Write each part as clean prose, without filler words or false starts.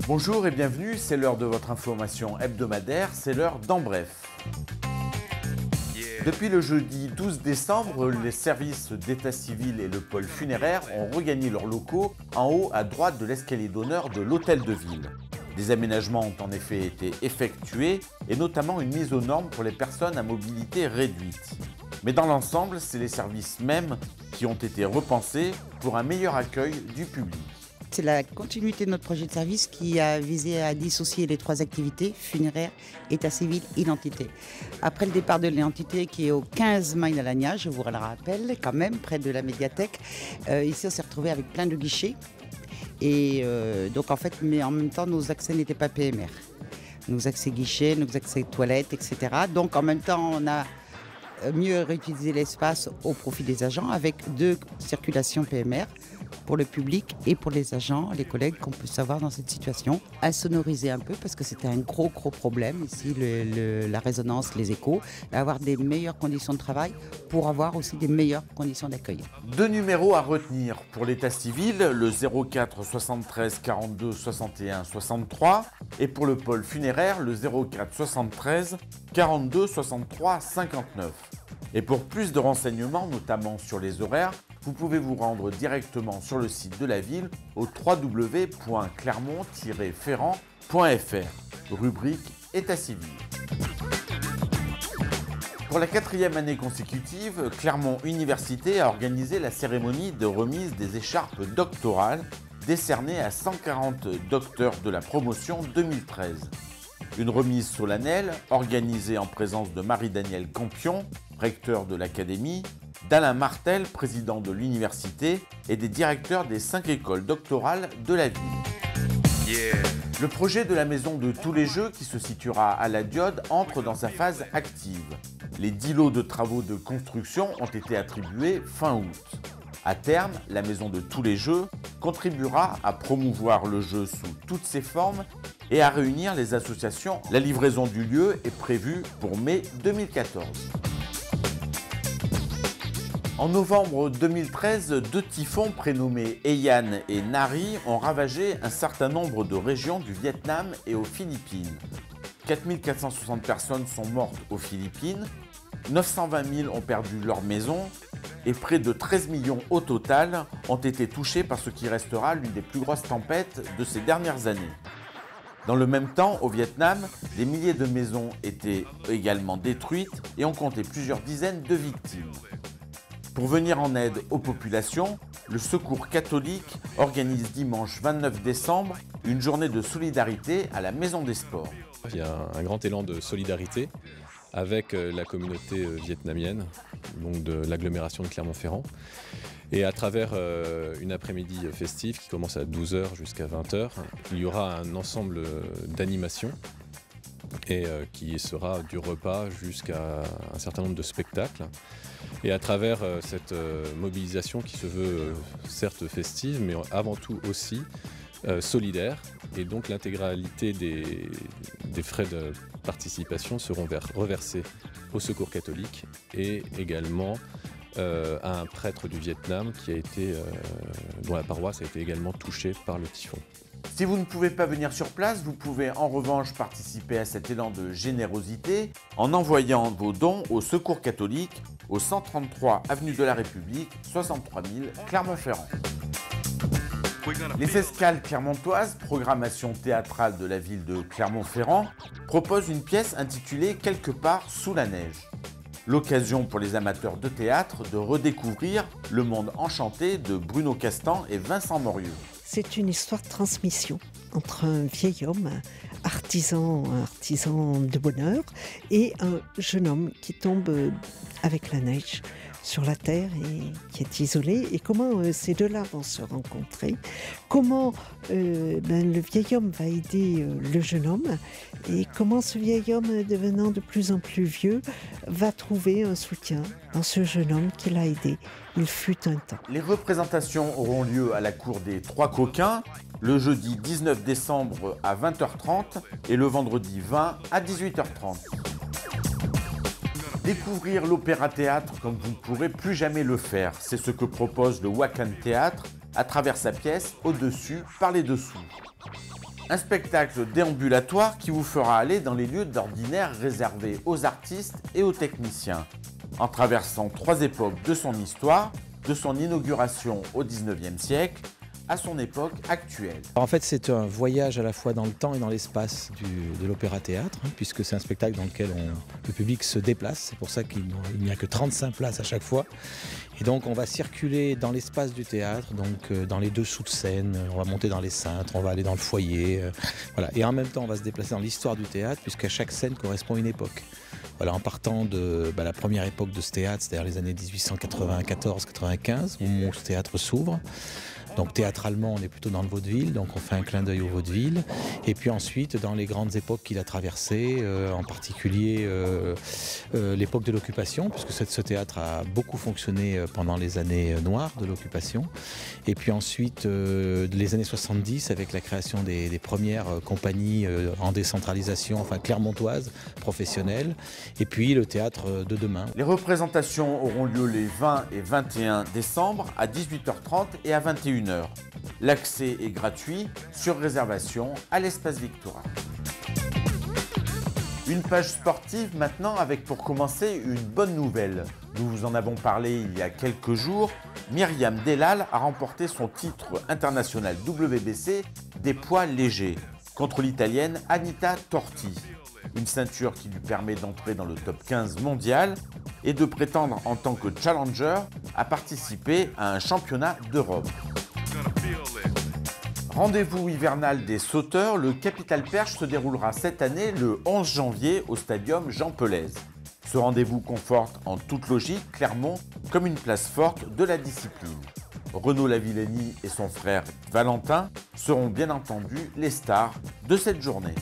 Bonjour et bienvenue, c'est l'heure de votre information hebdomadaire, c'est l'heure d'En Bref. Depuis le jeudi 12 décembre, les services d'état civil et le pôle funéraire ont regagné leurs locaux en haut à droite de l'escalier d'honneur de l'hôtel de ville. Des aménagements ont en effet été effectués et notamment une mise aux normes pour les personnes à mobilité réduite. Mais dans l'ensemble, c'est les services mêmes qui ont été repensés pour un meilleur accueil du public. C'est la continuité de notre projet de service qui a visé à dissocier les trois activités, funéraire, état civil, identité. Après le départ de l'identité qui est au 15 Maï-Nalagna, je vous le rappelle quand même, près de la médiathèque, ici on s'est retrouvé avec plein de guichets. Et donc en fait, mais en même temps, nos accès n'étaient pas PMR. Nos accès guichets, nos accès toilettes, etc. Donc en même temps, on a mieux réutilisé l'espace au profit des agents avec 2 circulations PMR pour le public et pour les agents, les collègues qu'on peut savoir dans cette situation. Insonoriser un peu parce que c'était un gros problème ici, la résonance, les échos, et avoir des meilleures conditions de travail pour avoir aussi des meilleures conditions d'accueil. 2 numéros à retenir pour l'état civil, le 04 73 42 61 63 et pour le pôle funéraire, le 04 73 42 63 59. Et pour plus de renseignements, notamment sur les horaires, vous pouvez vous rendre directement sur le site de la ville au www.clermont-ferrand.fr, rubrique État civil. Pour la 4e année consécutive, Clermont Université a organisé la cérémonie de remise des écharpes doctorales décernées à 140 docteurs de la promotion 2013. Une remise solennelle organisée en présence de Marie-Danielle Campion, recteur de l'Académie, d'Alain Martel, président de l'université, et des directeurs des 5 écoles doctorales de la ville. Le projet de la maison de tous les jeux, qui se situera à la Diode, entre dans sa phase active. Les 10 lots de travaux de construction ont été attribués fin août. À terme, la maison de tous les jeux contribuera à promouvoir le jeu sous toutes ses formes et à réunir les associations. La livraison du lieu est prévue pour mai 2014. En novembre 2013, 2 typhons prénommés Haiyan et Nari ont ravagé un certain nombre de régions du Vietnam et aux Philippines. 4 460 personnes sont mortes aux Philippines, 920 000 ont perdu leur maison et près de 13 millions au total ont été touchés par ce qui restera l'une des plus grosses tempêtes de ces dernières années. Dans le même temps, au Vietnam, des milliers de maisons étaient également détruites et on comptait plusieurs dizaines de victimes. Pour venir en aide aux populations, le Secours catholique organise dimanche 29 décembre une journée de solidarité à la Maison des Sports. Il y a un grand élan de solidarité avec la communauté vietnamienne, donc de l'agglomération de Clermont-Ferrand. Et à travers une après-midi festive qui commence à 12 h jusqu'à 20 h, il y aura un ensemble d'animations et qui sera du repas jusqu'à un certain nombre de spectacles. Et à travers cette mobilisation qui se veut certes festive, mais avant tout aussi solidaire, et donc l'intégralité des frais de participation seront reversés au Secours catholique et également à un prêtre du Vietnam dont la paroisse a été également touchée par le typhon. Si vous ne pouvez pas venir sur place, vous pouvez en revanche participer à cet élan de générosité en envoyant vos dons au Secours catholique au 133 avenue de la République, 63 000 Clermont-Ferrand. Les Escales clermontoises, programmation théâtrale de la ville de Clermont-Ferrand, proposent une pièce intitulée Quelque part sous la neige. L'occasion pour les amateurs de théâtre de redécouvrir Le Monde enchanté de Bruno Castan et Vincent Morieux. C'est une histoire de transmission entre un vieil homme, artisan de bonheur, et un jeune homme qui tombe avec la neige sur la terre et qui est isolé, et comment ces deux-là vont se rencontrer, comment le vieil homme va aider le jeune homme, et comment ce vieil homme, devenant de plus en plus vieux, va trouver un soutien dans ce jeune homme qui l'a aidé. Il fut un temps. Les représentations auront lieu à la cour des Trois Coquins, le jeudi 19 décembre à 20 h 30 et le vendredi 20 à 18 h 30. Découvrir l'opéra-théâtre comme vous ne pourrez plus jamais le faire, c'est ce que propose le Wakan Théâtre à travers sa pièce Au-dessus par les dessous. Un spectacle déambulatoire qui vous fera aller dans les lieux d'ordinaire réservés aux artistes et aux techniciens, en traversant 3 époques de son histoire, de son inauguration au XIXe siècle à son époque actuelle. En fait, c'est un voyage à la fois dans le temps et dans l'espace de l'opéra-théâtre, puisque c'est un spectacle dans lequel le public se déplace. C'est pour ça qu'il n'y a que 35 places à chaque fois. Et donc, on va circuler dans l'espace du théâtre, donc dans les dessous de scène, on va monter dans les cintres, on va aller dans le foyer. Voilà. Et en même temps, on va se déplacer dans l'histoire du théâtre, puisqu'à chaque scène correspond une époque. Voilà, en partant de la première époque de ce théâtre, c'est-à-dire les années 1894-95, où ce théâtre s'ouvre. Donc théâtralement, on est plutôt dans le vaudeville, donc on fait un clin d'œil au vaudeville. Et puis ensuite, dans les grandes époques qu'il a traversées, en particulier l'époque de l'occupation, puisque ce théâtre a beaucoup fonctionné pendant les années noires de l'occupation. Et puis ensuite, les années 70, avec la création des premières compagnies en décentralisation, enfin clermontoises, professionnelles. Et puis le théâtre de demain. Les représentations auront lieu les 20 et 21 décembre à 18h30 et à 21h. L'accès est gratuit, sur réservation, à l'espace Victorin. Une page sportive maintenant avec pour commencer une bonne nouvelle. Nous vous en avons parlé il y a quelques jours. Myriam Delal a remporté son titre international WBC des poids légers contre l'Italienne Anita Torti. Une ceinture qui lui permet d'entrer dans le top 15 mondial et de prétendre en tant que challenger à participer à un championnat d'Europe. Rendez-vous hivernal des sauteurs, le Capital Perche se déroulera cette année le 11 janvier au stadium Jean Pelez. Ce rendez-vous conforte en toute logique Clermont comme une place forte de la discipline. Renaud Lavillenie et son frère Valentin seront bien entendu les stars de cette journée.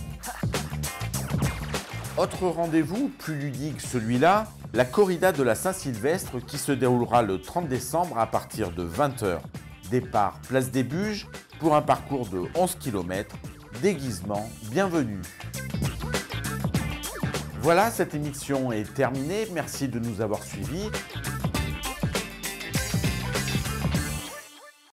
Autre rendez-vous, plus ludique celui-là, la corrida de la Saint-Sylvestre qui se déroulera le 30 décembre à partir de 20h. Départ place des Buges pour un parcours de 11 km, déguisement bienvenue. Voilà, cette émission est terminée, merci de nous avoir suivis.